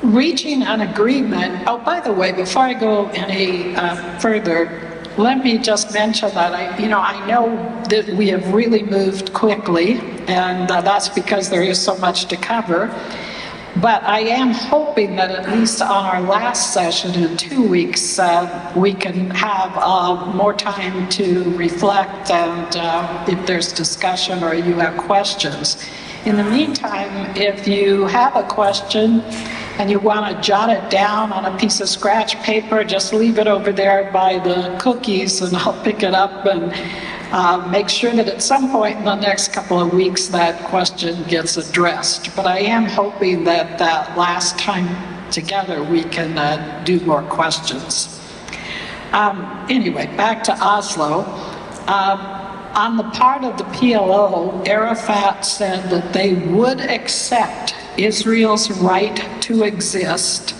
reaching an agreement. Oh, by the way, before I go any further, let me just mention that I know that we have really moved quickly, and that's because there is so much to cover. But I am hoping that at least on our last session in 2 weeks, we can have more time to reflect, and if there's discussion or you have questions. In the meantime, if you have a question and you want to jot it down on a piece of scratch paper, just leave it over there by the cookies and I'll pick it up and make sure that at some point in the next couple of weeks that question gets addressed. But I am hoping that last time together we can do more questions. Anyway, back to Oslo. On the part of the PLO, Arafat said that they would accept Israel's right to exist,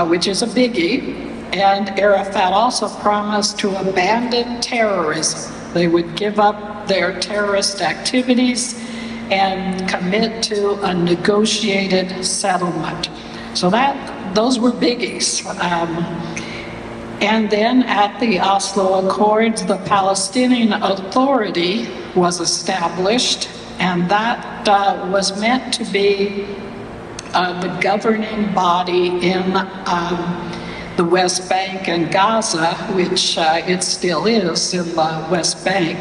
which is a biggie, and Arafat also promised to abandon terrorism. They would give up their terrorist activities and commit to a negotiated settlement. So those were biggies. And then at the Oslo Accords, the Palestinian Authority was established, and that was meant to be the governing body in the West Bank and Gaza, which it still is in the West Bank.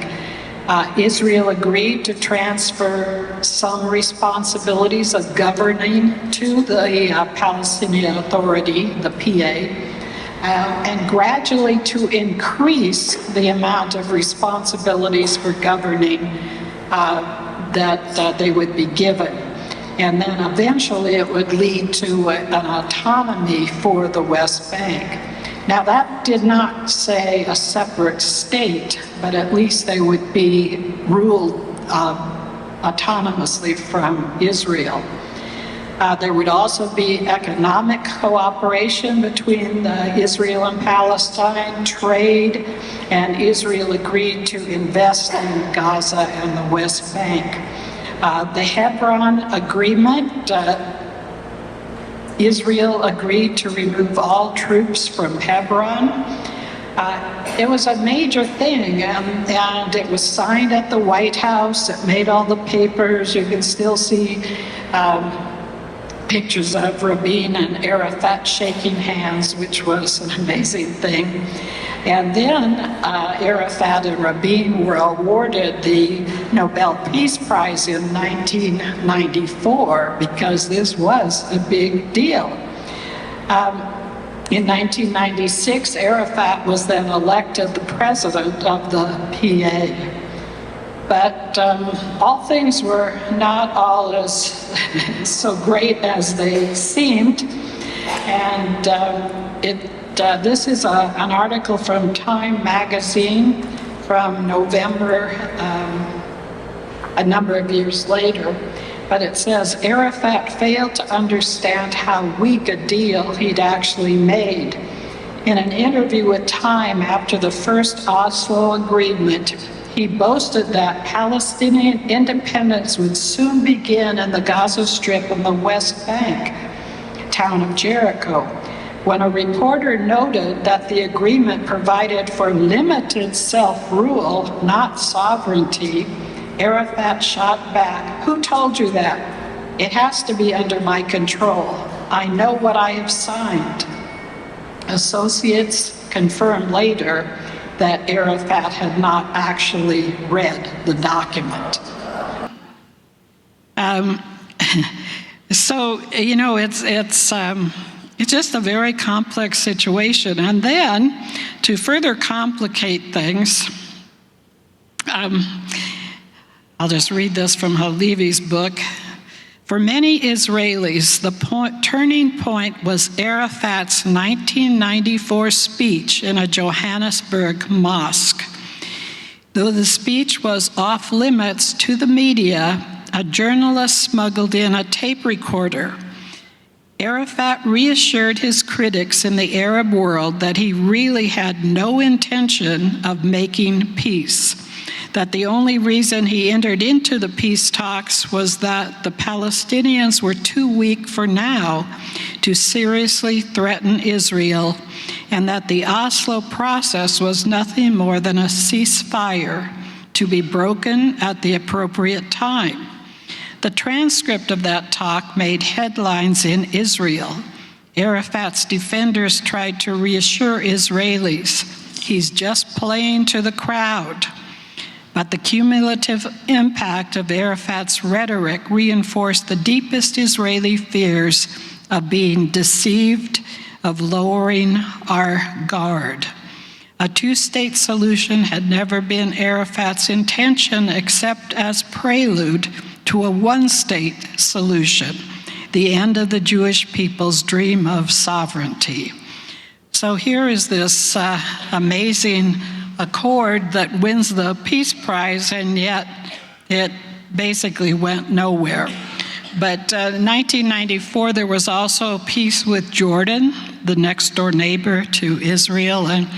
Israel agreed to transfer some responsibilities of governing to the Palestinian Authority, the PA, and gradually to increase the amount of responsibilities for governing that they would be given. And then eventually it would lead to an autonomy for the West Bank. Now that did not say a separate state, but at least they would be ruled autonomously from Israel. There would also be economic cooperation between Israel and Palestine, trade, and Israel agreed to invest in Gaza and the West Bank. The Hebron Agreement, Israel agreed to remove all troops from Hebron. It was a major thing, and it was signed at the White House. It made all the papers. You can still see pictures of Rabin and Arafat shaking hands, which was an amazing thing. And then Arafat and Rabin were awarded the Nobel Peace Prize in 1994 because this was a big deal. In 1996, Arafat was then elected the president of the PA. But all things were not all as so great as they seemed. And this is an article from Time magazine from November, a number of years later. But it says, Arafat failed to understand how weak a deal he'd actually made. In an interview with Time after the first Oslo agreement, he boasted that Palestinian independence would soon begin in the Gaza Strip and the West Bank, town of Jericho. When a reporter noted that the agreement provided for limited self-rule, not sovereignty, Arafat shot back, "Who told you that? It has to be under my control. I know what I have signed." Associates confirmed later that Arafat had not actually read the document. So, you know, it's just a very complex situation. And then, to further complicate things, I'll just read this from Halevi's book. For many Israelis, the turning point was Arafat's 1994 speech in a Johannesburg mosque. Though the speech was off limits to the media, a journalist smuggled in a tape recorder. Arafat reassured his critics in the Arab world that he really had no intention of making peace, that the only reason he entered into the peace talks was that the Palestinians were too weak for now to seriously threaten Israel, and that the Oslo process was nothing more than a ceasefire to be broken at the appropriate time. The transcript of that talk made headlines in Israel. Arafat's defenders tried to reassure Israelis, he's just playing to the crowd. But the cumulative impact of Arafat's rhetoric reinforced the deepest Israeli fears of being deceived, of lowering our guard. A two-state solution had never been Arafat's intention except as prelude to a one-state solution, the end of the Jewish people's dream of sovereignty. So here is this amazing accord that wins the Peace Prize, and yet it basically went nowhere. But in 1994, there was also peace with Jordan, the next door neighbor to Israel, and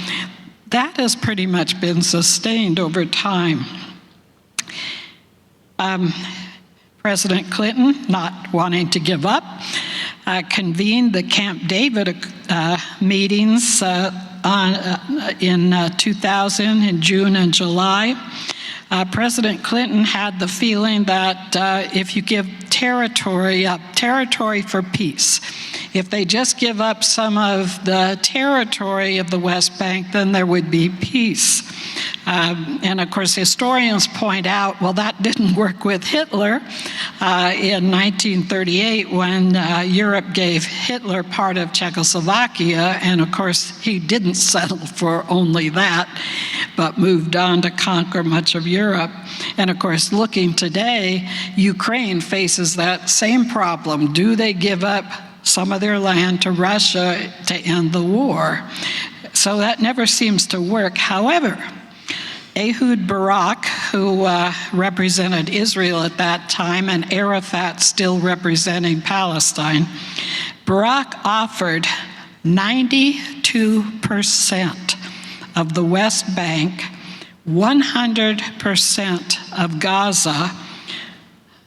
that has pretty much been sustained over time. President Clinton, not wanting to give up, convened the Camp David meetings in 2000 in June and July. President Clinton had the feeling that if you give territory up, territory for peace, if they just give up some of the territory of the West Bank, then there would be peace. And of course, historians point out, well, that didn't work with Hitler in 1938 when Europe gave Hitler part of Czechoslovakia, and of course, he didn't settle for only that, but moved on to conquer much of Europe. And of course, looking today, Ukraine faces that same problem. Do they give up some of their land to Russia to end the war? So that never seems to work. However, Ehud Barak, who represented Israel at that time, and Arafat still representing Palestine, Barak offered 92% of the West Bank, 100% of Gaza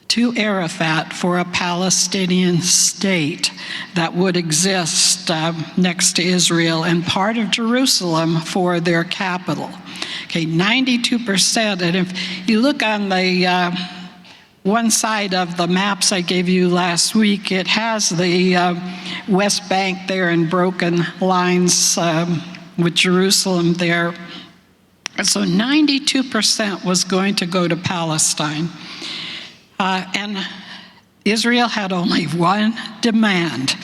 to Arafat for a Palestinian state that would exist next to Israel, and part of Jerusalem for their capital. Okay, 92%, and if you look on the one side of the maps I gave you last week, it has the West Bank there in broken lines with Jerusalem there. And so 92% was going to go to Palestine. And Israel had only one demand: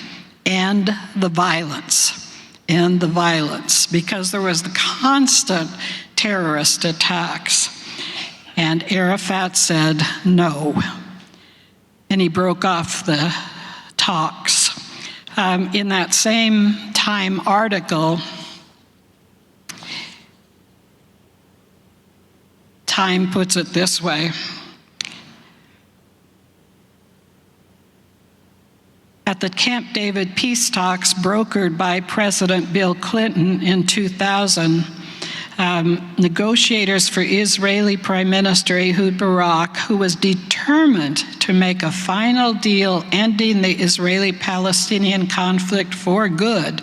end the violence. End the violence, because there was the constant terrorist attacks. And Arafat said no. And he broke off the talks. In that same Time article, Time puts it this way: at the Camp David peace talks brokered by President Bill Clinton in 2000, negotiators for Israeli Prime Minister Ehud Barak, who was determined to make a final deal ending the Israeli-Palestinian conflict for good,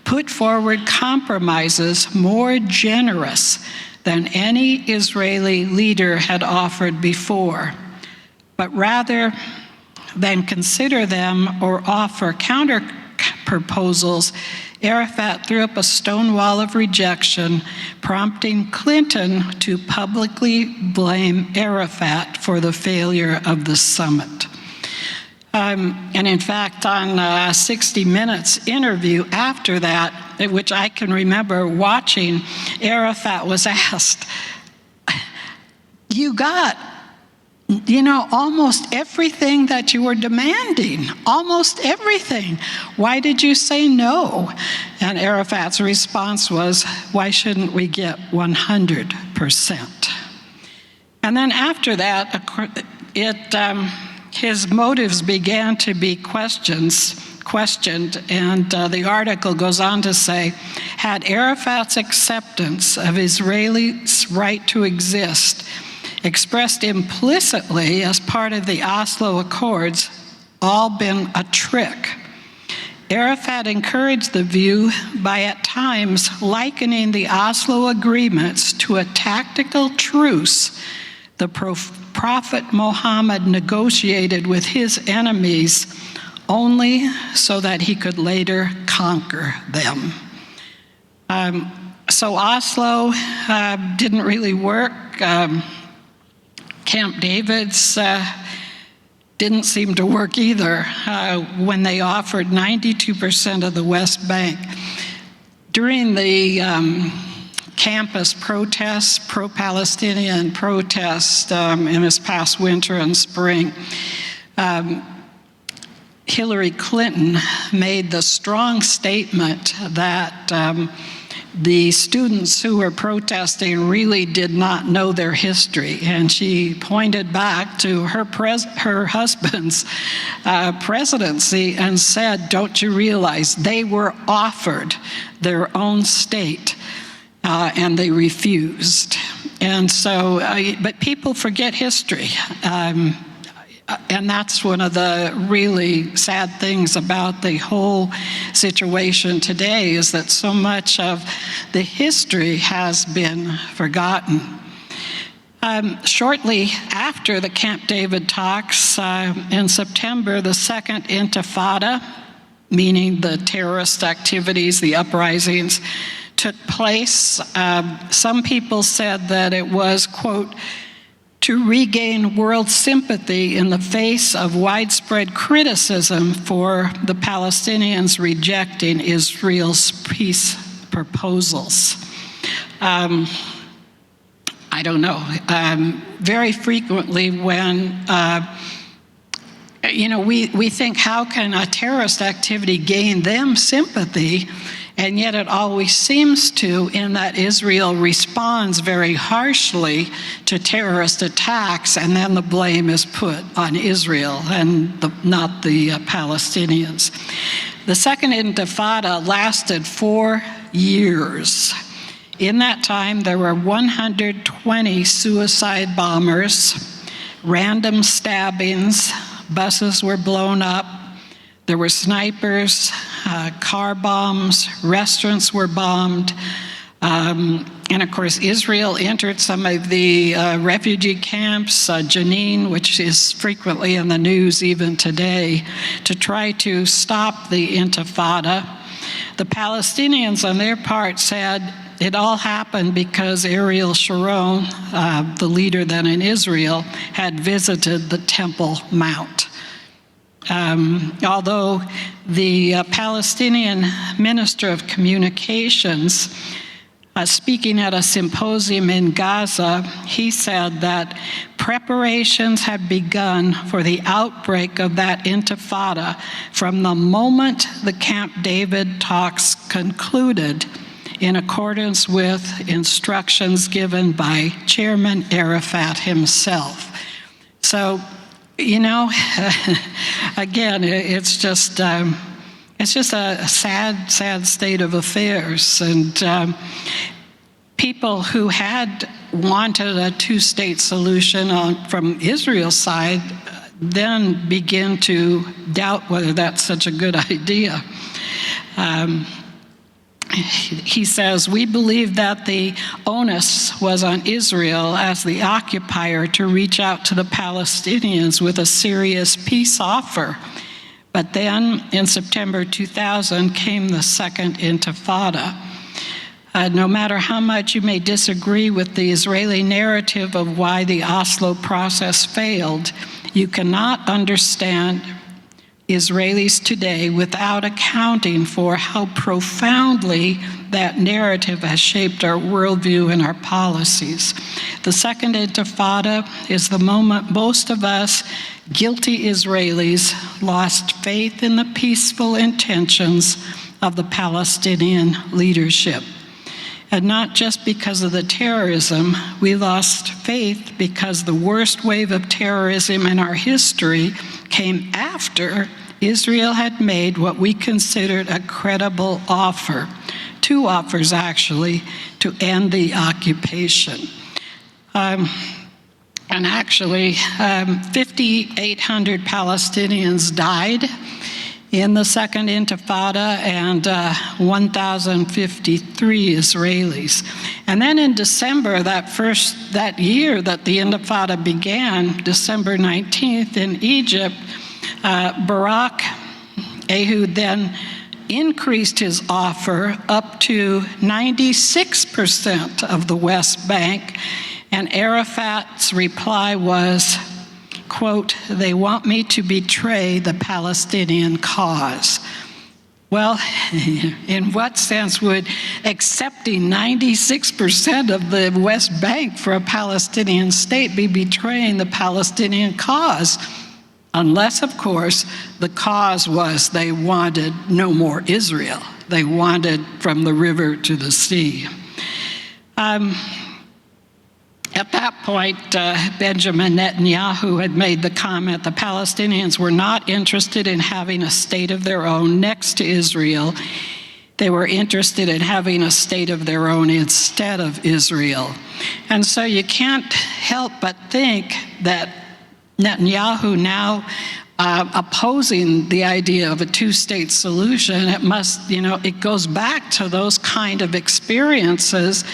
put forward compromises more generous than any Israeli leader had offered before. But rather than consider them or offer counter proposals, Arafat threw up a stone wall of rejection, prompting Clinton to publicly blame Arafat for the failure of the summit. And in fact, on a 60 Minutes interview after that, which I can remember watching, Arafat was asked, you got almost everything that you were demanding, almost everything. Why did you say no? And Arafat's response was, why shouldn't we get 100%? And then after that, his motives began to be questioned, and the article goes on to say, had Arafat's acceptance of Israelis' right to exist expressed implicitly as part of the Oslo Accords all been a trick? Arafat encouraged the view by at times likening the Oslo agreements to a tactical truce the Prophet Muhammad negotiated with his enemies only so that he could later conquer them. So Oslo didn't really work. Camp David's didn't seem to work either when they offered 92% of the West Bank. During the campus protests, pro-Palestinian protests in this past winter and spring, Hillary Clinton made the strong statement that the students who were protesting really did not know their history, and she pointed back to her husband's presidency and said, "Don't you realize they were offered their own state and they refused?" And so, but people forget history. And that's one of the really sad things about the whole situation today, is that so much of the history has been forgotten. Shortly after the Camp David talks, in September, the Second Intifada, meaning the terrorist activities, the uprisings, took place. Some people said that it was, quote, to regain world sympathy in the face of widespread criticism for the Palestinians rejecting Israel's peace proposals. I don't know. Very frequently when, we think, how can a terrorist activity gain them sympathy? And yet it always seems to, in that Israel responds very harshly to terrorist attacks, and then the blame is put on Israel and not the Palestinians. The Second Intifada lasted 4 years. In that time, there were 120 suicide bombers, random stabbings, buses were blown up, there were snipers, car bombs, restaurants were bombed, and of course Israel entered some of the refugee camps, Jenin, which is frequently in the news even today, to try to stop the Intifada. The Palestinians on their part said it all happened because Ariel Sharon, the leader then in Israel, had visited the Temple Mount. Although the Palestinian Minister of Communications, speaking at a symposium in Gaza, he said that preparations had begun for the outbreak of that intifada from the moment the Camp David talks concluded, in accordance with instructions given by Chairman Arafat himself. So, again, it's just a sad state of affairs. And people who had wanted a two-state solution from Israel's side then begin to doubt whether that's such a good idea. He says, "We believe that the onus was on Israel as the occupier to reach out to the Palestinians with a serious peace offer. But then, in September 2000, came the Second Intifada. No matter how much you may disagree with the Israeli narrative of why the Oslo process failed, you cannot understand Israelis today without accounting for how profoundly that narrative has shaped our worldview and our policies. The Second Intifada is the moment most of us guilty Israelis lost faith in the peaceful intentions of the Palestinian leadership. And not just because of the terrorism, we lost faith because the worst wave of terrorism in our history came after Israel had made what we considered a credible offer, 2 offers actually, to end the occupation. And actually, 5,800 Palestinians died in the Second Intifada, and 1,053 Israelis. And then in December, that year that the Intifada began, December 19th in Egypt, Barak, Ehud then increased his offer up to 96% of the West Bank, and Arafat's reply was, quote, "They want me to betray the Palestinian cause." Well, in what sense would accepting 96% of the West Bank for a Palestinian state be betraying the Palestinian cause? Unless, of course, the cause was they wanted no more Israel. They wanted from the river to the sea. At that point, Benjamin Netanyahu had made the comment the Palestinians were not interested in having a state of their own next to Israel. They were interested in having a state of their own instead of Israel. And so you can't help but think that Netanyahu now opposing the idea of a two-state solution, it goes back to those kind of experiences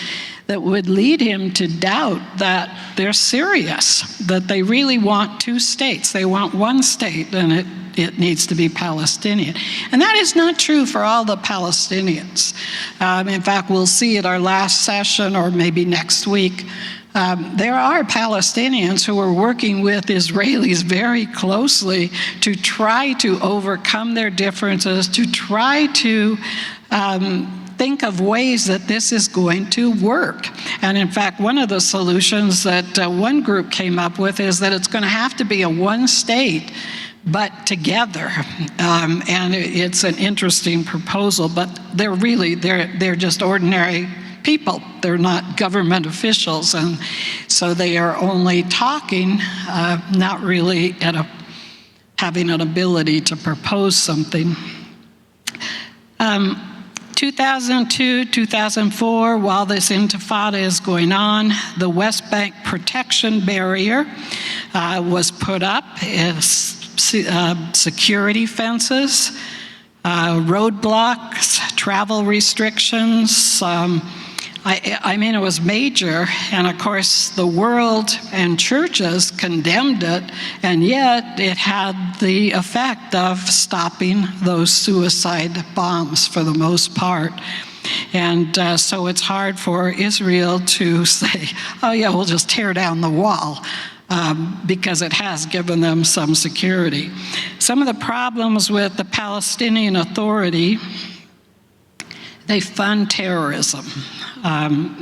that would lead him to doubt that they're serious, that they really want two states. They want one state, and it needs to be Palestinian. And that is not true for all the Palestinians. In fact, we'll see at our last session, or maybe next week, there are Palestinians who are working with Israelis very closely to try to overcome their differences, to try to think of ways that this is going to work. And in fact, one of the solutions that one group came up with is that it's going to have to be a one state, but together. And it's an interesting proposal, but they're just ordinary people. They're not government officials, and so they are only talking, not really having an ability to propose something. 2002, 2004, while this intifada is going on, the West Bank protection barrier was put up, security fences, roadblocks, travel restrictions. It was major, and of course the world and churches condemned it, and yet it had the effect of stopping those suicide bombs for the most part. And so it's hard for Israel to say, oh yeah, we'll just tear down the wall, because it has given them some security. Some of the problems with the Palestinian Authority: they fund terrorism.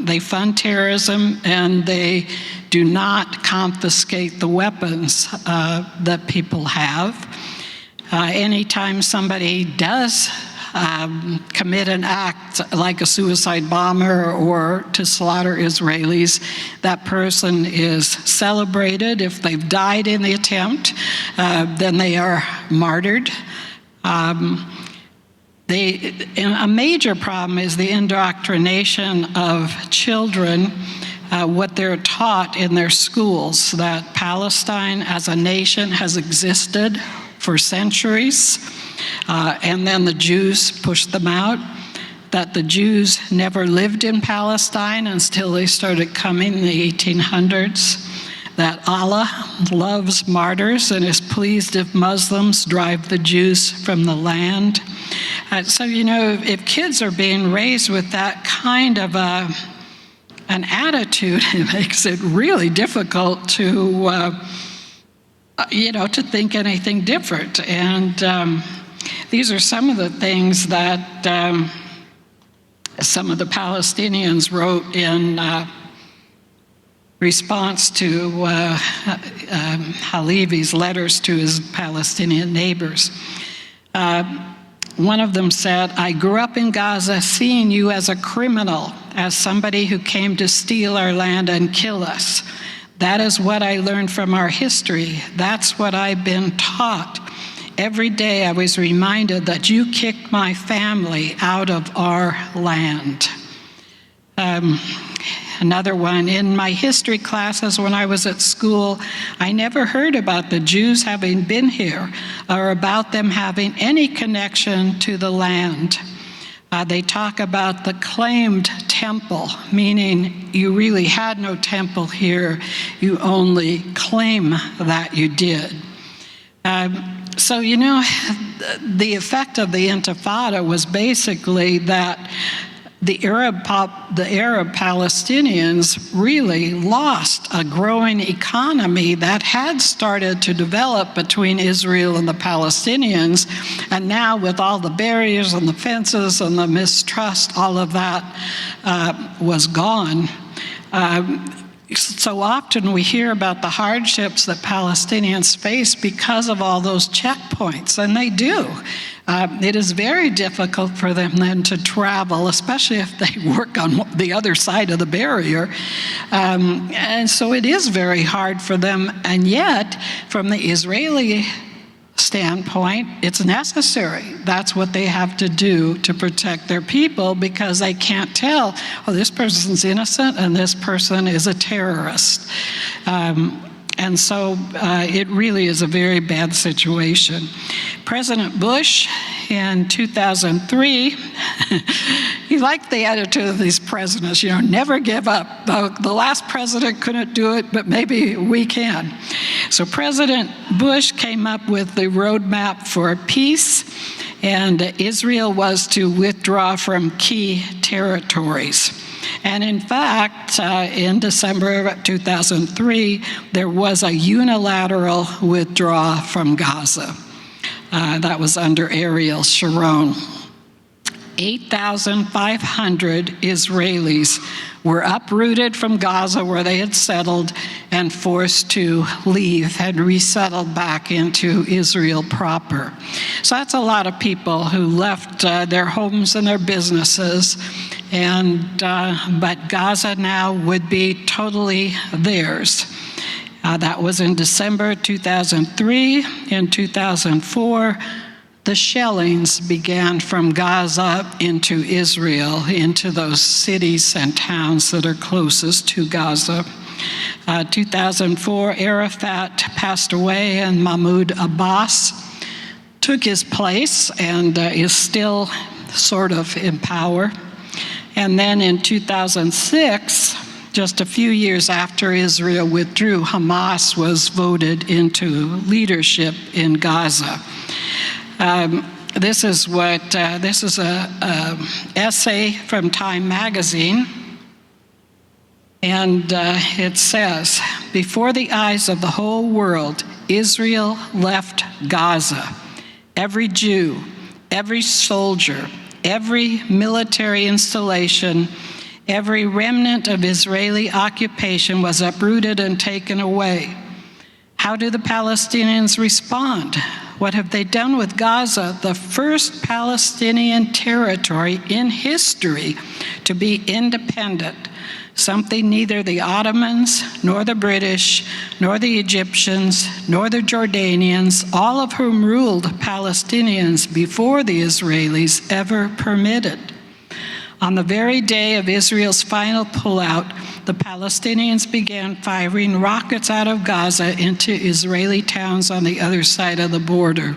They fund terrorism, and they do not confiscate the weapons that people have. Anytime somebody does commit an act like a suicide bomber or to slaughter Israelis, that person is celebrated. If they've died in the attempt, then they are martyred. A major problem is the indoctrination of children, what they're taught in their schools, that Palestine as a nation has existed for centuries, and then the Jews pushed them out, that the Jews never lived in Palestine until they started coming in the 1800s, that Allah loves martyrs and is pleased if Muslims drive the Jews from the land. So, if kids are being raised with that kind of an attitude, it makes it really difficult to think anything different. And these are some of the things that some of the Palestinians wrote in response to Halevi's letters to his Palestinian neighbors. One of them said, "I grew up in Gaza seeing you as a criminal, as somebody who came to steal our land and kill us. That is what I learned from our history. That's what I've been taught. Every day I was reminded that you kicked my family out of our land." Another one, in my history classes when I was at school, I never heard about the Jews having been here or about them having any connection to the land. They talk about the claimed temple, meaning you really had no temple here, you only claim that you did. So, you know, the effect of the Intifada was basically that the Arab Palestinians really lost a growing economy that had started to develop between Israel and the Palestinians, and now with all the barriers and the fences and the mistrust, all of that was gone. So often we hear about the hardships that Palestinians face because of all those checkpoints, and they do. It is very difficult for them then to travel, especially if they work on the other side of the barrier. And so it is very hard for them, and yet, from the Israeli standpoint, it's necessary. That's what they have to do to protect their people, because they can't tell, oh, this person's innocent and this person is a terrorist. And so it really is a very bad situation. President Bush in 2003, he liked the attitude of these presidents, you know, never give up. The last president couldn't do it, but maybe we can. So President Bush came up with the roadmap for peace, and Israel was to withdraw from key territories. And in fact, in December of 2003, there was a unilateral withdrawal from Gaza. That was under Ariel Sharon. 8,500 Israelis were uprooted from Gaza, where they had settled, and forced to leave and resettled back into Israel proper. So that's a lot of people who left their homes and their businesses, and but Gaza now would be totally theirs. That was in December 2003. In 2004, the shellings began from Gaza into Israel, into those cities and towns that are closest to Gaza. 2004, Arafat passed away, and Mahmoud Abbas took his place and is still sort of in power. And then in 2006, just a few years after Israel withdrew, Hamas was voted into leadership in Gaza. This is a essay from Time magazine, and it says, before the eyes of the whole world, Israel left Gaza. Every Jew, every soldier, every military installation, every remnant of Israeli occupation was uprooted and taken away. How do the Palestinians respond? What have they done with Gaza, the first Palestinian territory in history to be independent, something neither the Ottomans, nor the British, nor the Egyptians, nor the Jordanians, all of whom ruled Palestinians before the Israelis, ever permitted? On the very day of Israel's final pullout, the Palestinians began firing rockets out of Gaza into Israeli towns on the other side of the border.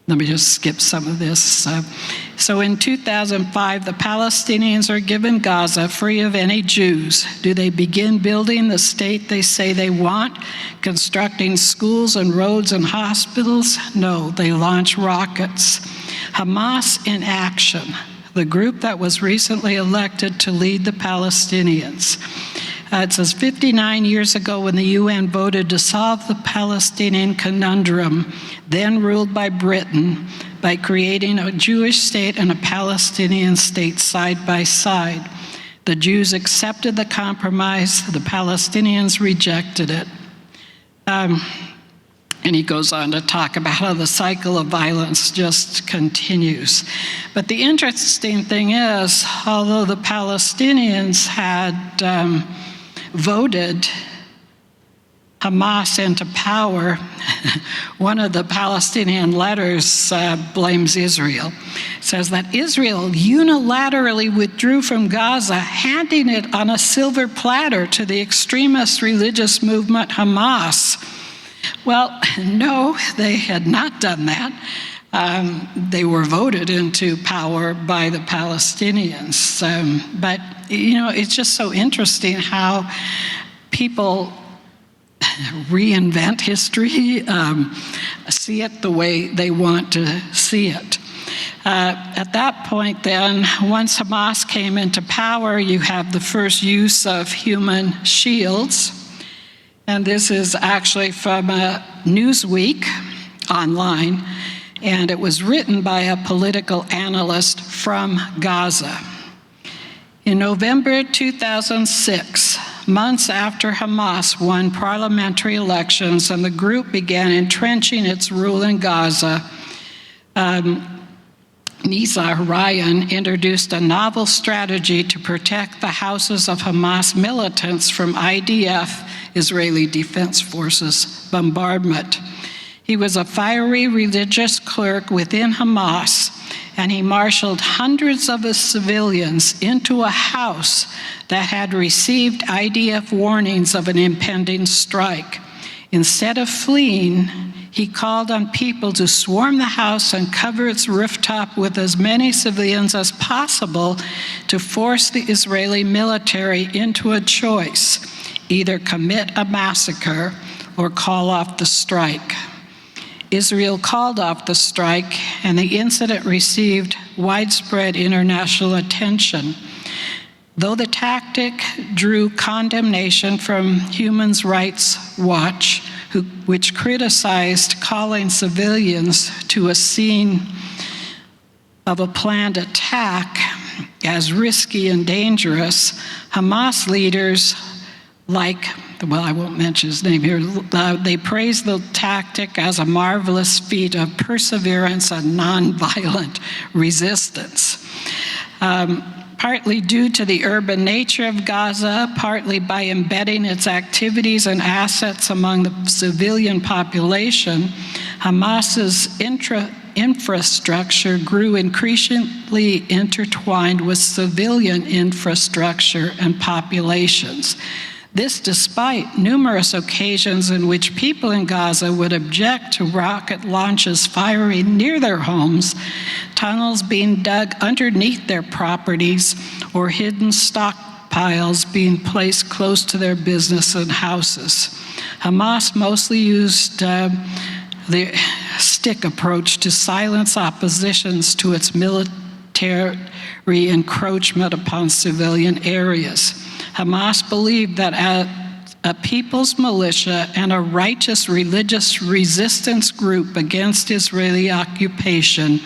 Let me just skip some of this. So in 2005, the Palestinians are given Gaza free of any Jews. Do they begin building the state they say they want, constructing schools and roads and hospitals? No, they launch rockets. Hamas in action, the group that was recently elected to lead the Palestinians. It says 59 years ago, when the UN voted to solve the Palestinian conundrum, then ruled by Britain, by creating a Jewish state and a Palestinian state side by side. The Jews accepted the compromise, the Palestinians rejected it. And he goes on to talk about how the cycle of violence just continues. But the interesting thing is, although the Palestinians had voted, Hamas into power, one of the Palestinian letters blames Israel. It says that Israel unilaterally withdrew from Gaza, handing it on a silver platter to the extremist religious movement Hamas. Well, no, they had not done that. They were voted into power by the Palestinians. But, it's just so interesting how people reinvent history, see it the way they want to see it. At that point then, once Hamas came into power, you have the first use of human shields. And this is actually from Newsweek online, and it was written by a political analyst from Gaza. In November 2006, months after Hamas won parliamentary elections and the group began entrenching its rule in Gaza, Mesa introduced a novel strategy to protect the houses of Hamas militants from IDF, Israeli Defense Forces, bombardment. He was a fiery religious clerk within Hamas, and he marshaled hundreds of his civilians into a house that had received IDF warnings of an impending strike. Instead of fleeing, he called on people to swarm the house and cover its rooftop with as many civilians as possible to force the Israeli military into a choice: either commit a massacre or call off the strike. Israel called off the strike, and the incident received widespread international attention. Though the tactic drew condemnation from Human Rights Watch, which criticized calling civilians to a scene of a planned attack as risky and dangerous, Hamas leaders I won't mention his name here, they praised the tactic as a marvelous feat of perseverance and nonviolent resistance. Partly due to the urban nature of Gaza, partly by embedding its activities and assets among the civilian population, Hamas's infrastructure grew increasingly intertwined with civilian infrastructure and populations. This despite numerous occasions in which people in Gaza would object to rocket launches firing near their homes, tunnels being dug underneath their properties, or hidden stockpiles being placed close to their business and houses. Hamas mostly used the stick approach to silence oppositions to its military encroachment upon civilian areas. Hamas believed that a people's militia and a righteous religious resistance group against Israeli occupation,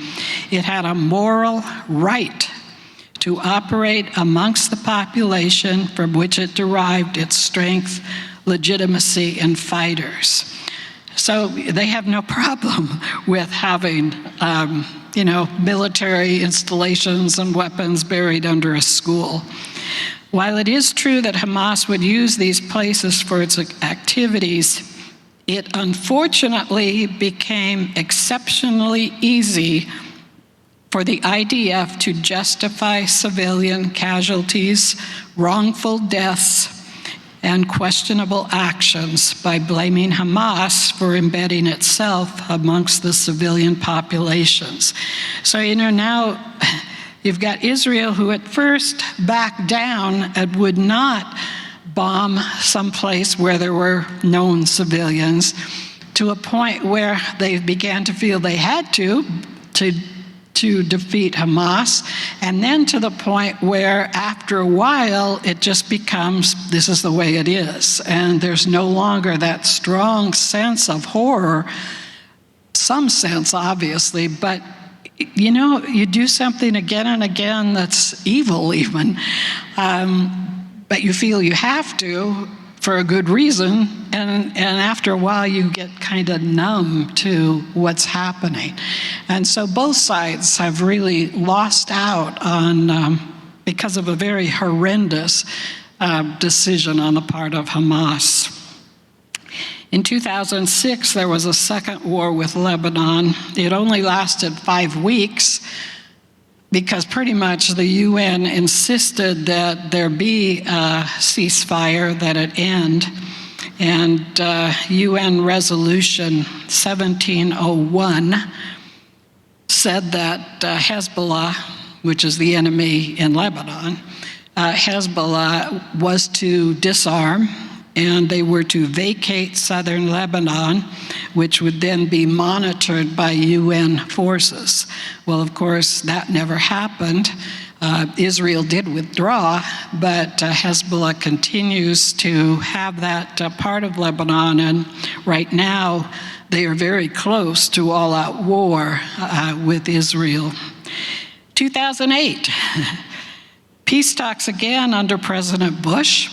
it had a moral right to operate amongst the population from which it derived its strength, legitimacy, and fighters. So they have no problem with having, military installations and weapons buried under a school. While it is true that Hamas would use these places for its activities, it unfortunately became exceptionally easy for the IDF to justify civilian casualties, wrongful deaths, and questionable actions by blaming Hamas for embedding itself amongst the civilian populations. So, now you've got Israel, who at first backed down and would not bomb someplace where there were known civilians, to a point where they began to feel they had to defeat Hamas, and then to the point where after a while it just becomes, this is the way it is, and there's no longer that strong sense of horror, some sense obviously, but you do something again and again that's evil even, but you feel you have to for a good reason, and after a while you get kind of numb to what's happening. And so both sides have really lost out on, because of a very horrendous decision on the part of Hamas. In 2006, there was a second war with Lebanon. It only lasted 5 weeks because pretty much the UN insisted that there be a ceasefire, that it end. And UN Resolution 1701 said that Hezbollah, which is the enemy in Lebanon, Hezbollah was to disarm, and they were to vacate southern Lebanon, which would then be monitored by UN forces. Well, of course, that never happened. Israel did withdraw, but Hezbollah continues to have that part of Lebanon, and right now they are very close to all-out war with Israel. 2008, peace talks again under President Bush.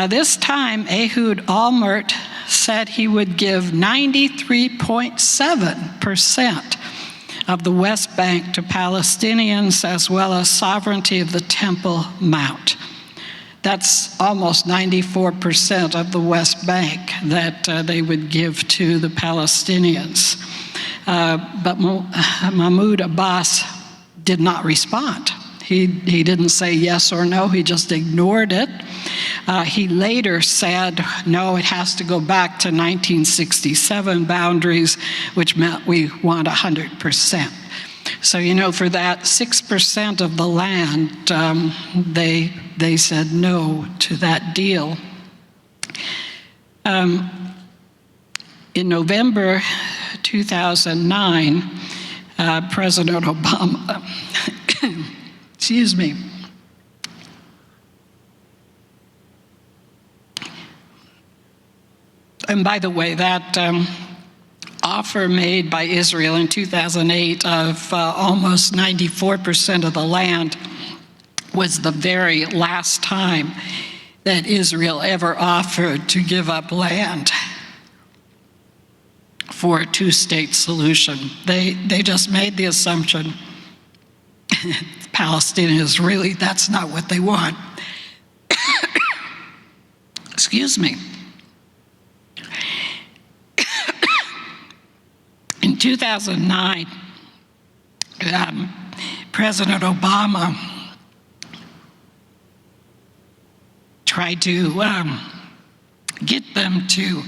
This time, Ehud Olmert said he would give 93.7% of the West Bank to Palestinians, as well as sovereignty of the Temple Mount. That's almost 94% of the West Bank that they would give to the Palestinians. But Mahmoud Abbas did not respond. He didn't say yes or no, he just ignored it. He later said, no, it has to go back to 1967 boundaries, which meant we want 100%. So, for that 6% of the land, they said no to that deal. In November 2009, President Obama, excuse me, and by the way, that offer made by Israel in 2008 of almost 94% of the land was the very last time that Israel ever offered to give up land for a two-state solution. They just made the assumption Palestinians really, that's not what they want. Excuse me. In 2009, President Obama tried to get them to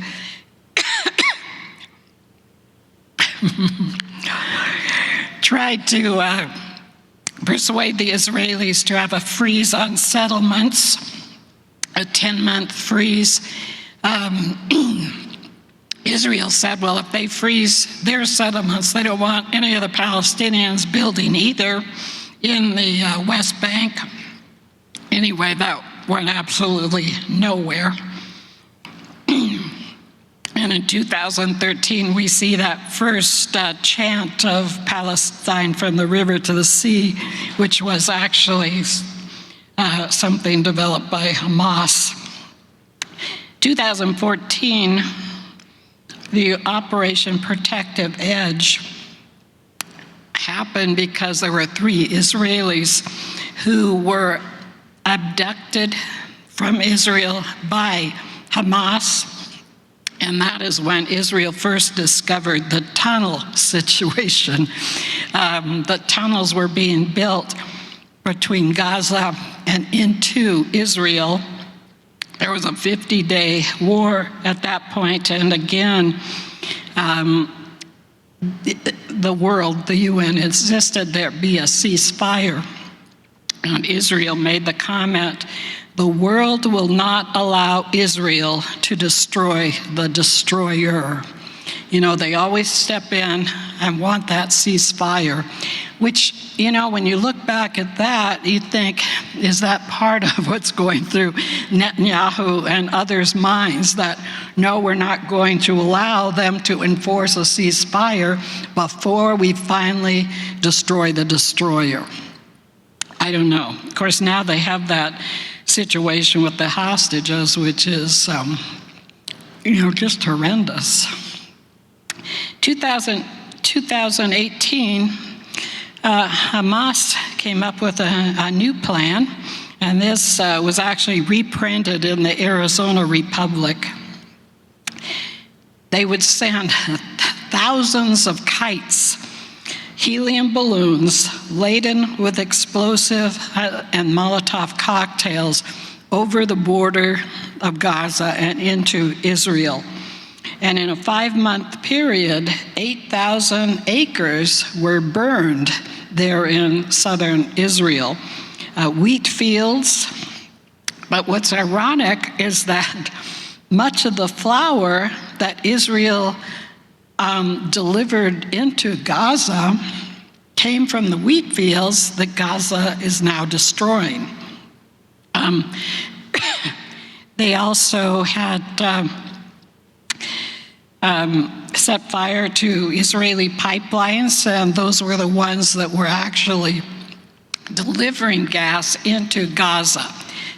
persuade the Israelis to have a freeze on settlements, a 10-month freeze. Israel said, well, if they freeze their settlements, they don't want any of the Palestinians building either in the West Bank. Anyway, that went absolutely nowhere. And in 2013, we see that first chant of Palestine from the river to the sea, which was actually something developed by Hamas. 2014, the Operation Protective Edge happened because there were 3 Israelis who were abducted from Israel by Hamas. And that is when Israel first discovered the tunnel situation. The tunnels were being built between Gaza and into Israel. There was a 50-day war at that point, and again, the world, the UN, insisted there be a ceasefire. And Israel made the comment, the world will not allow Israel to destroy the destroyer. They always step in and want that ceasefire, which, when you look back at that, you think, is that part of what's going through Netanyahu and others' minds, that no, we're not going to allow them to enforce a ceasefire before we finally destroy the destroyer? I don't know. Of course, now they have that situation with the hostages, which is, just horrendous. 2018, Hamas came up with a new plan, and this was actually reprinted in the Arizona Republic. they would send thousands of kites, helium balloons laden with explosive and Molotov cocktails over the border of Gaza and into Israel. And in a 5-month period, 8,000 acres were burned there in southern Israel. Wheat fields. But what's ironic is that much of the flour that Israel delivered into Gaza came from the wheat fields that Gaza is now destroying. They also had set fire to Israeli pipelines, and those were the ones that were actually delivering gas into Gaza.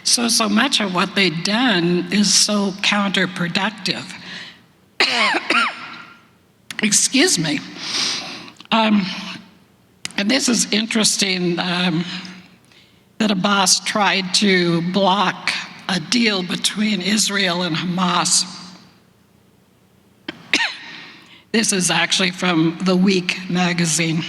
So much of what they'd done is so counterproductive. Excuse me. And this is interesting that Abbas tried to block a deal between Israel and Hamas. This is actually from The Week magazine.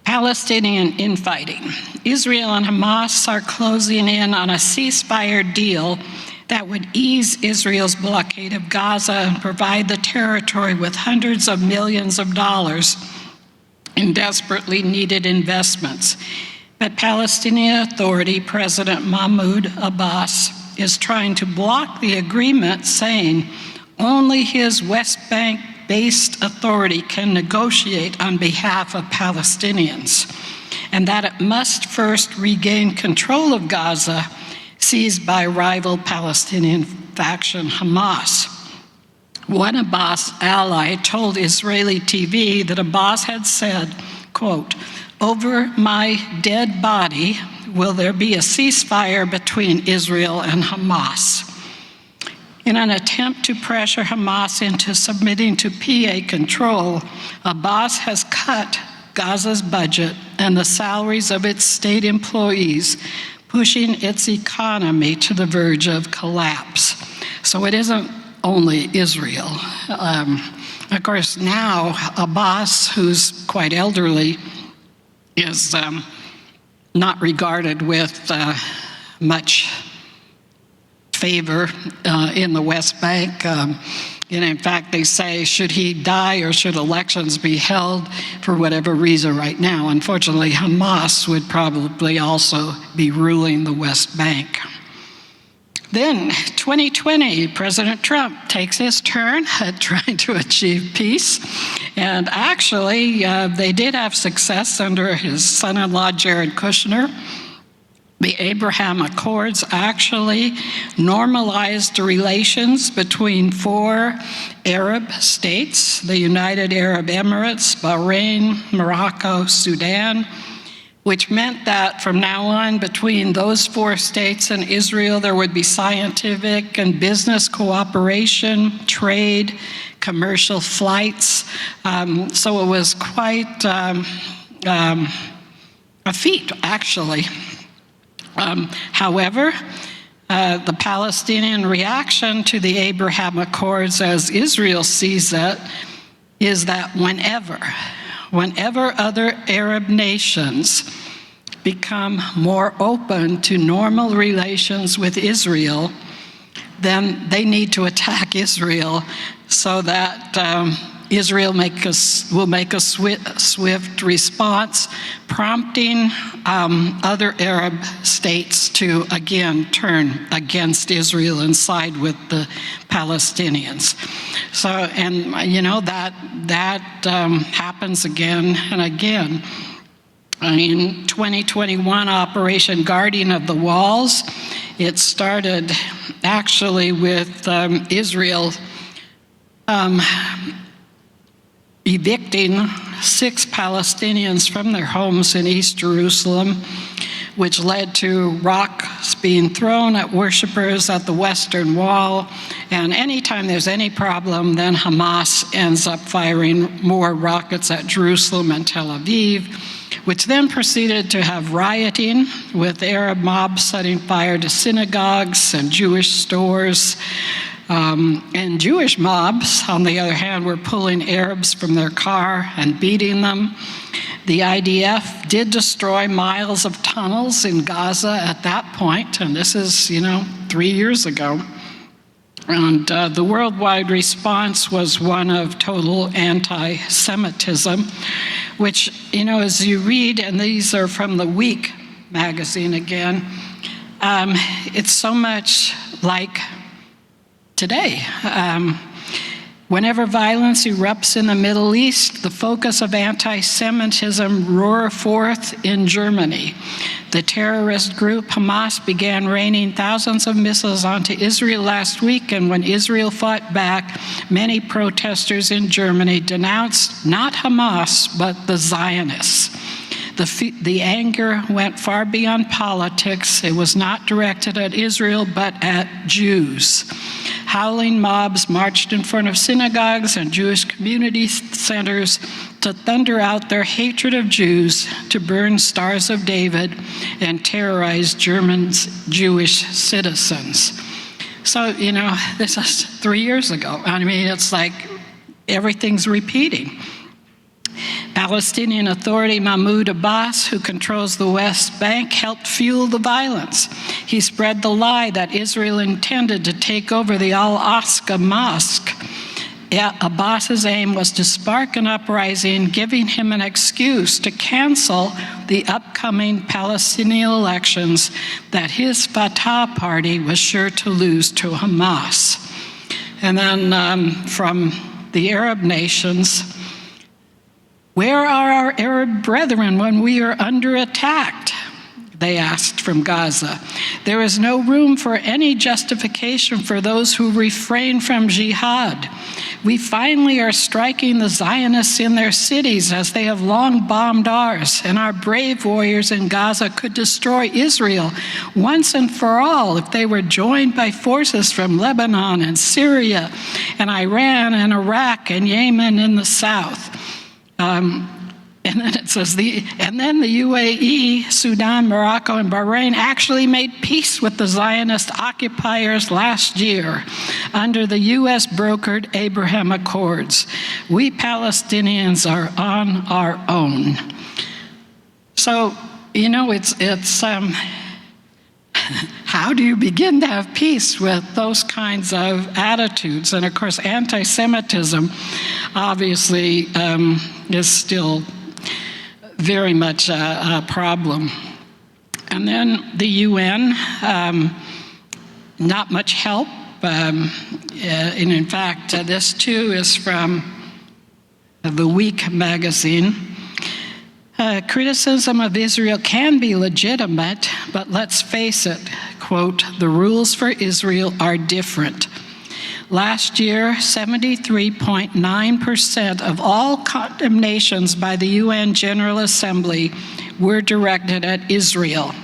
Palestinian infighting. Israel and Hamas are closing in on a ceasefire deal that would ease Israel's blockade of Gaza and provide the territory with hundreds of millions of dollars in desperately needed investments. But Palestinian Authority President Mahmoud Abbas is trying to block the agreement, saying only his West Bank-based authority can negotiate on behalf of Palestinians, and that it must first regain control of Gaza, seized by rival Palestinian faction Hamas. One Abbas ally told Israeli TV that Abbas had said, quote, "Over my dead body will there be a ceasefire between Israel and Hamas." In an attempt to pressure Hamas into submitting to PA control, Abbas has cut Gaza's budget and the salaries of its state employees, pushing its economy to the verge of collapse. So it isn't only Israel. Of course, now Abbas, who's quite elderly, is not regarded with much favor in the West Bank. And in fact, they say, should he die or should elections be held for whatever reason right now? Unfortunately, Hamas would probably also be ruling the West Bank. Then, 2020, President Trump takes his turn at trying to achieve peace. And actually, they did have success under his son-in-law, Jared Kushner. The Abraham Accords actually normalized relations between 4 Arab states, the United Arab Emirates, Bahrain, Morocco, Sudan, which meant that from now on, between those 4 states and Israel, there would be scientific and business cooperation, trade, commercial flights. So it was quite a feat, actually. However, the Palestinian reaction to the Abraham Accords, as Israel sees it, is that whenever other Arab nations become more open to normal relations with Israel, then they need to attack Israel so that Israel will make a swift response, prompting other Arab states to again turn against Israel and side with the Palestinians. So, and you know, that happens again and again. In 2021, Operation Guardian of the Walls, it started actually with Israel evicting 6 Palestinians from their homes in East Jerusalem, which led to rocks being thrown at worshipers at the Western Wall. And anytime there's any problem, then Hamas ends up firing more rockets at Jerusalem and Tel Aviv, which then proceeded to have rioting, with Arab mobs setting fire to synagogues and Jewish stores. And Jewish mobs, on the other hand, were pulling Arabs from their car and beating them. The IDF did destroy miles of tunnels in Gaza at that point, and this is, 3 years ago. And the worldwide response was one of total anti-Semitism, which, as you read, and these are from the Week magazine again, it's so much like today. Whenever violence erupts in the Middle East, the focus of anti-Semitism roars forth in Germany. The terrorist group Hamas began raining thousands of missiles onto Israel last week, and when Israel fought back, many protesters in Germany denounced not Hamas, but the Zionists. The anger went far beyond politics. It was not directed at Israel, but at Jews. Howling mobs marched in front of synagogues and Jewish community centers to thunder out their hatred of Jews, to burn Stars of David, and terrorize Jewish citizens. So, this is 3 years ago. I mean, it's like everything's repeating. Palestinian Authority Mahmoud Abbas, who controls the West Bank, helped fuel the violence. He spread the lie that Israel intended to take over the Al-Aqsa Mosque. Abbas's aim was to spark an uprising, giving him an excuse to cancel the upcoming Palestinian elections that his Fatah party was sure to lose to Hamas. And then from the Arab nations, where are our Arab brethren when we are under attack? They asked from Gaza. There is no room for any justification for those who refrain from jihad. We finally are striking the Zionists in their cities as they have long bombed ours, and our brave warriors in Gaza could destroy Israel once and for all if they were joined by forces from Lebanon and Syria and Iran and Iraq and Yemen in the south. And then it says, and then the UAE, Sudan, Morocco, and Bahrain actually made peace with the Zionist occupiers last year under the U.S.-brokered Abraham Accords. We Palestinians are on our own. So, it's how do you begin to have peace with those kinds of attitudes? And of course, anti-Semitism obviously is still very much a problem. And then the UN, not much help. And in fact, this too is from the Week magazine. Criticism of Israel can be legitimate, but let's face it, quote, the rules for Israel are different. Last year, 73.9% of all condemnations by the UN General Assembly were directed at Israel.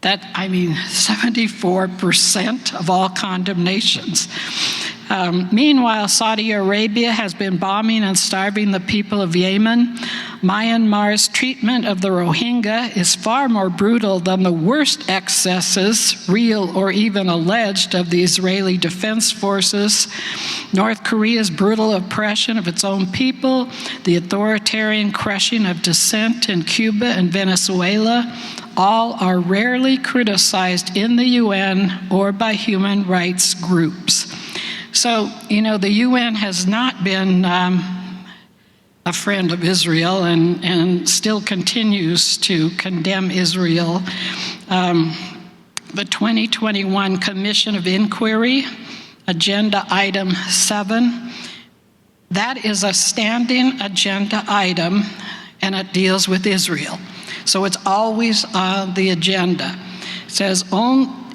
74% of all condemnations. Meanwhile, Saudi Arabia has been bombing and starving the people of Yemen. Myanmar's treatment of the Rohingya is far more brutal than the worst excesses, real or even alleged, of the Israeli Defense Forces. North Korea's brutal oppression of its own people, the authoritarian crushing of dissent in Cuba and Venezuela, all are rarely criticized in the UN or by human rights groups. So, the UN has not been a friend of Israel and still continues to condemn Israel. The 2021 Commission of Inquiry, Agenda Item 7, that is a standing agenda item, and it deals with Israel. So it's always on the agenda. It says,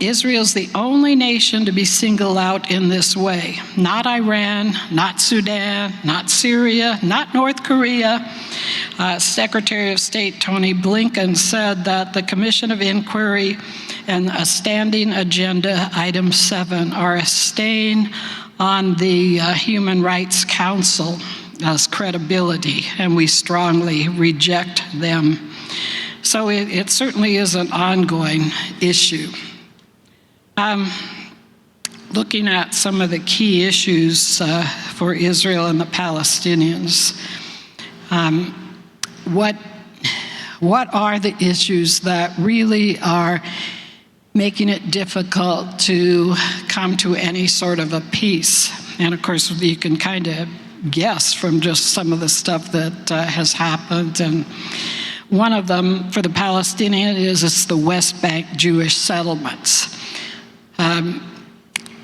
Israel's the only nation to be singled out in this way. Not Iran, not Sudan, not Syria, not North Korea. Secretary of State Tony Blinken said that the Commission of Inquiry and a standing agenda, item 7, are a stain on the Human Rights Council's credibility, and we strongly reject them. So it certainly is an ongoing issue. looking at some of the key issues for Israel and the Palestinians. What are the issues that really are making it difficult to come to any sort of a peace? And of course, you can kind of guess from just some of the stuff that has happened. And one of them for the Palestinians is it's the West Bank Jewish settlements.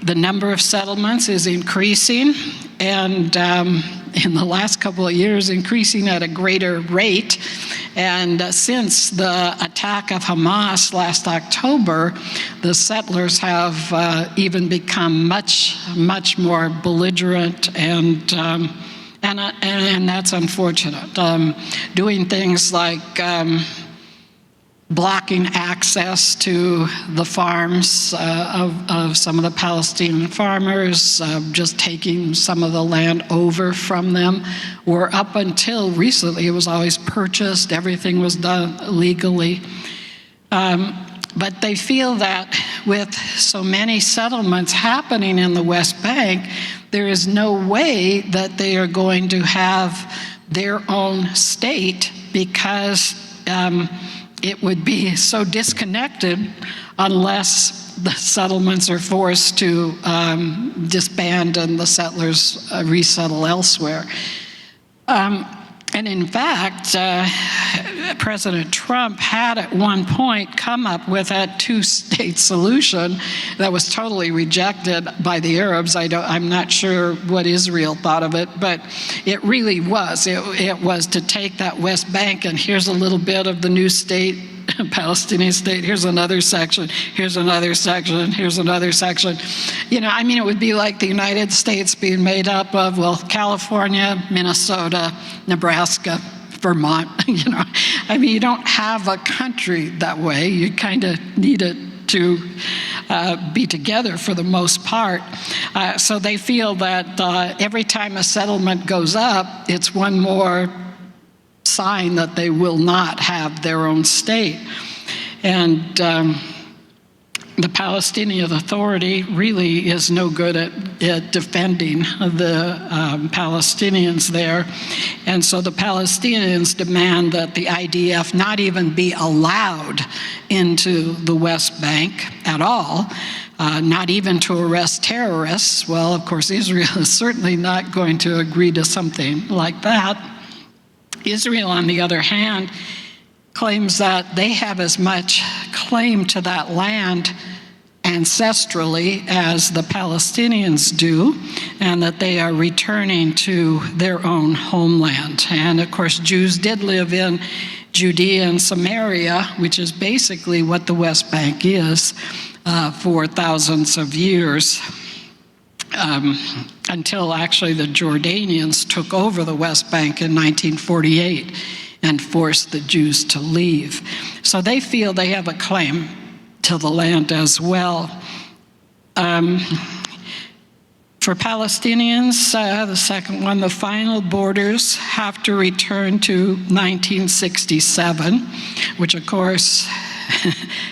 The number of settlements is increasing, and in the last couple of years, increasing at a greater rate. And since the attack of Hamas last October, the settlers have even become much more belligerent, and that's unfortunate. Doing things like blocking access to the farms of some of the Palestinian farmers, just taking some of the land over from them, where up until recently it was always purchased, everything was done legally. But they feel that with so many settlements happening in the West Bank, there is no way that they are going to have their own state, because it would be so disconnected unless the settlements are forced to disband and the settlers resettle elsewhere. And in fact, President Trump had at one point come up with a two-state solution that was totally rejected by the Arabs. I'm not sure what Israel thought of it, but it really was. It was to take that West Bank, and here's a little bit of the new state, Palestinian state, here's another section, here's another section, here's another section. It would be like the United States being made up of, California, Minnesota, Nebraska, Vermont. You don't have a country that way. You kind of need it to be together for the most part. So they feel that every time a settlement goes up, it's one more sign that they will not have their own state. And the Palestinian Authority really is no good at defending the Palestinians there. And so the Palestinians demand that the IDF not even be allowed into the West Bank at all, not even to arrest terrorists. Well, of course, Israel is certainly not going to agree to something like that. Israel, on the other hand, claims that they have as much claim to that land ancestrally as the Palestinians do, and that they are returning to their own homeland. And of course, Jews did live in Judea and Samaria, which is basically what the West Bank is, for thousands of years. Until actually the Jordanians took over the West Bank in 1948 and forced the Jews to leave. So they feel they have a claim to the land as well. For Palestinians, the second one, the final borders have to return to 1967, which of course,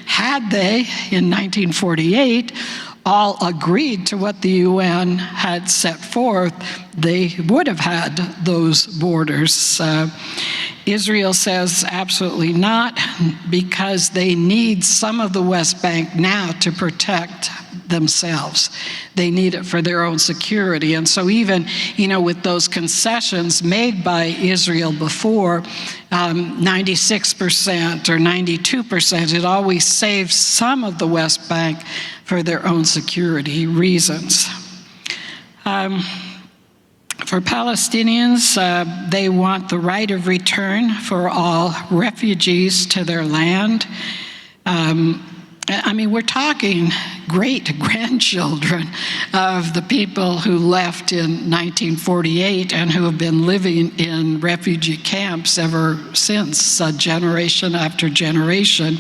had they in 1948 all agreed to what the UN had set forth, they would have had those borders. Israel says absolutely not, because they need some of the West Bank now to protect themselves. They need it for their own security. And so even, with those concessions made by Israel before, 96% or 92%, it always saves some of the West Bank for their own security reasons. For Palestinians, they want the right of return for all refugees to their land. We're talking great-grandchildren of the people who left in 1948 and who have been living in refugee camps ever since, generation after generation.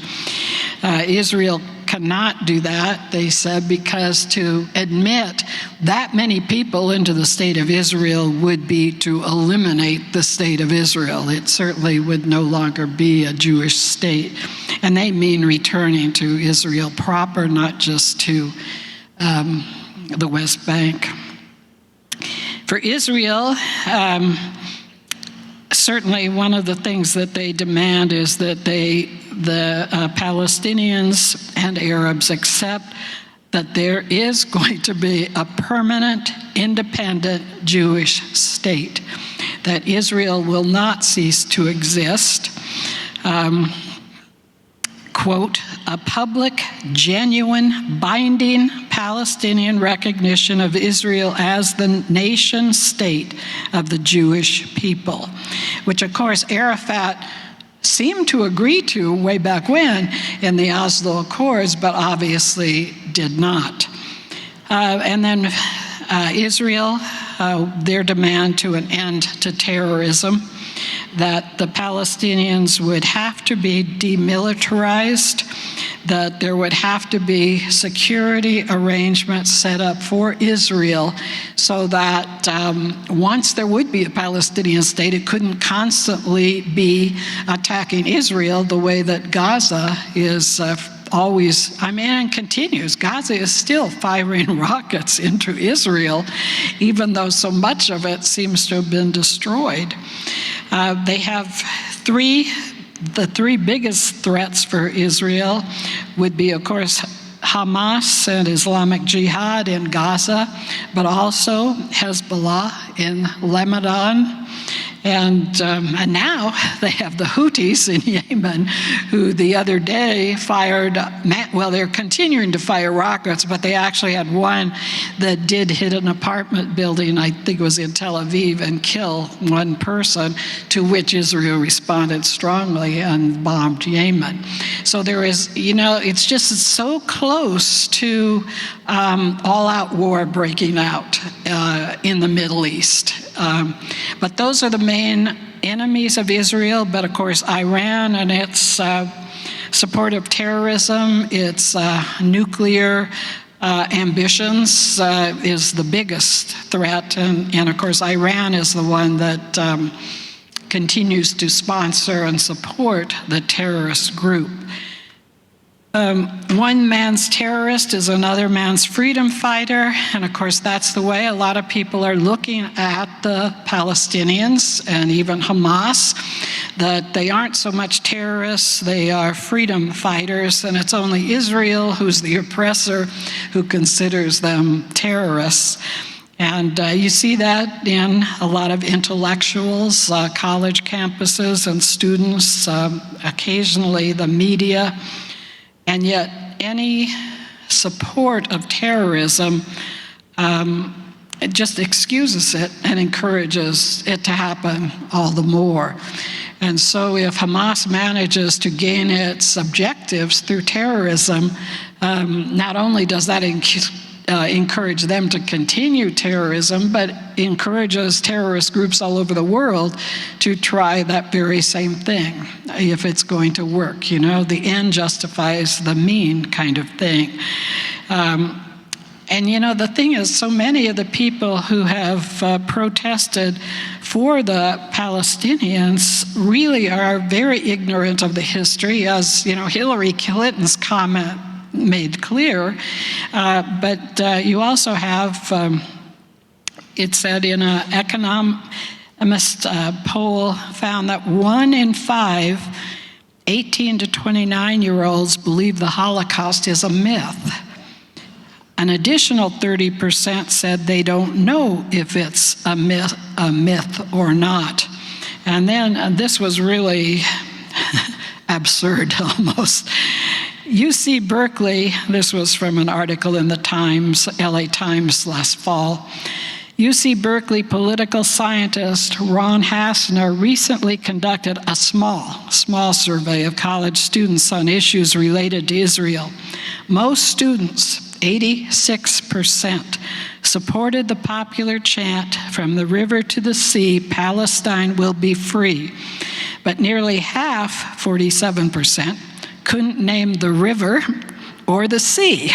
Israel cannot do that, they said, because to admit that many people into the state of Israel would be to eliminate the state of Israel. It certainly would no longer be a Jewish state. And they mean returning to Israel proper, not just to the West Bank. For Israel, certainly one of the things that they demand is that the Palestinians and Arabs accept that there is going to be a permanent, independent Jewish state, that Israel will not cease to exist. Quote, a public, genuine, binding Palestinian recognition of Israel as the nation state of the Jewish people, which of course Arafat seemed to agree to way back when in the Oslo Accords, but obviously did not. And then Israel, their demand to an end to terrorism, that the Palestinians would have to be demilitarized, that there would have to be security arrangements set up for Israel so that once there would be a Palestinian state, it couldn't constantly be attacking Israel the way that Gaza is always, and continues. Gaza is still firing rockets into Israel, even though so much of it seems to have been destroyed. They have the three biggest threats for Israel would be, of course, Hamas and Islamic Jihad in Gaza, but also Hezbollah in Lebanon. And now they have the Houthis in Yemen, who the other day fired, well, they're continuing to fire rockets, but they actually had one that did hit an apartment building, I think it was in Tel Aviv, and kill one person, to which Israel responded strongly and bombed Yemen. So there is, it's just so close to all-out war breaking out in the Middle East. But those are the main enemies of Israel. But of course, Iran and its support of terrorism, its nuclear ambitions is the biggest threat. And of course, Iran is the one that continues to sponsor and support the terrorist group. One man's terrorist is another man's freedom fighter, and of course that's the way a lot of people are looking at the Palestinians and even Hamas, that they aren't so much terrorists, they are freedom fighters, and it's only Israel who's the oppressor who considers them terrorists. And you see that in a lot of intellectuals, college campuses and students, occasionally the media. And yet any support of terrorism it just excuses it and encourages it to happen all the more. And so if Hamas manages to gain its objectives through terrorism, not only does that encourage them to continue terrorism, but encourages terrorist groups all over the world to try that very same thing, if it's going to work. The end justifies the mean kind of thing. And the thing is, so many of the people who have protested for the Palestinians really are very ignorant of the history, as Hillary Clinton's comment made clear. But you also have, it said in an economist poll found that 1 in 5 18 to 29-year-olds believe the Holocaust is a myth. An additional 30% said they don't know if it's a myth or not. And then this was really absurd almost. UC Berkeley, this was from an article in the Times, LA Times last fall. UC Berkeley political scientist Ron Hassner recently conducted a small survey of college students on issues related to Israel. Most students, 86%, supported the popular chant, "From the river to the sea, Palestine will be free." But nearly half, 47%, couldn't name the river or the sea.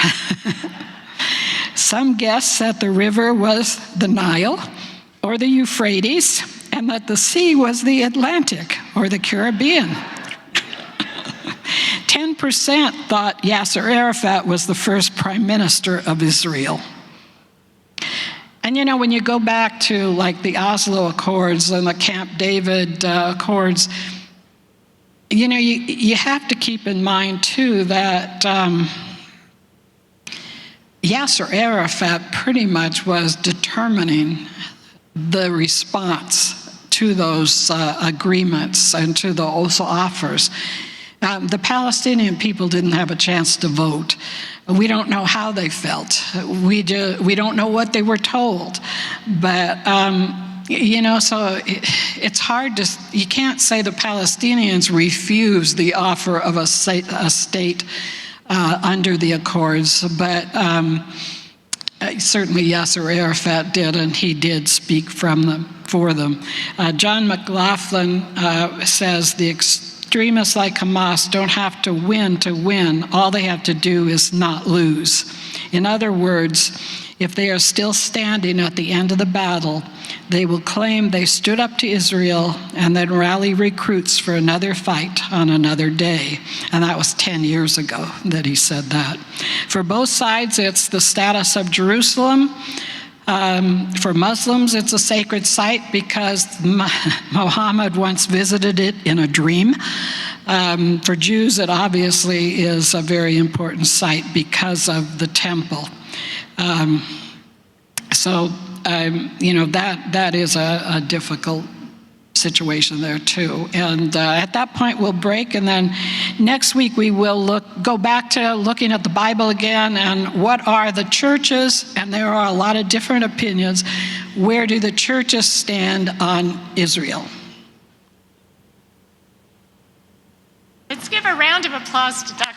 Some guessed that the river was the Nile or the Euphrates, and that the sea was the Atlantic or the Caribbean. 10% thought Yasser Arafat was the first prime minister of Israel. And you know, when you go back to like the Oslo Accords and the Camp David Accords, you know, you have to keep in mind too that Yasser Arafat pretty much was determining the response to those agreements and to those offers. The Palestinian people didn't have a chance to vote. We don't know how they felt. We don't know what they were told. But, you know, so it's hard to, you can't say the Palestinians refused the offer of a state under the Accords, but certainly Yasser Arafat did, and he did speak for them. John McLaughlin says the extremists like Hamas don't have to win. All they have to do is not lose. In other words, if they are still standing at the end of the battle, they will claim they stood up to Israel and then rally recruits for another fight on another day. And that was 10 years ago that he said that. For both sides, it's the status of Jerusalem. For Muslims, it's a sacred site because Muhammad once visited it in a dream. For Jews, it obviously is a very important site because of the temple. You know, that is a difficult situation there too. And at that point we'll break, and then next week we will go back to looking at the Bible again and what are the churches, and there are a lot of different opinions. Where do the churches stand on Israel? Let's give a round of applause to Dr.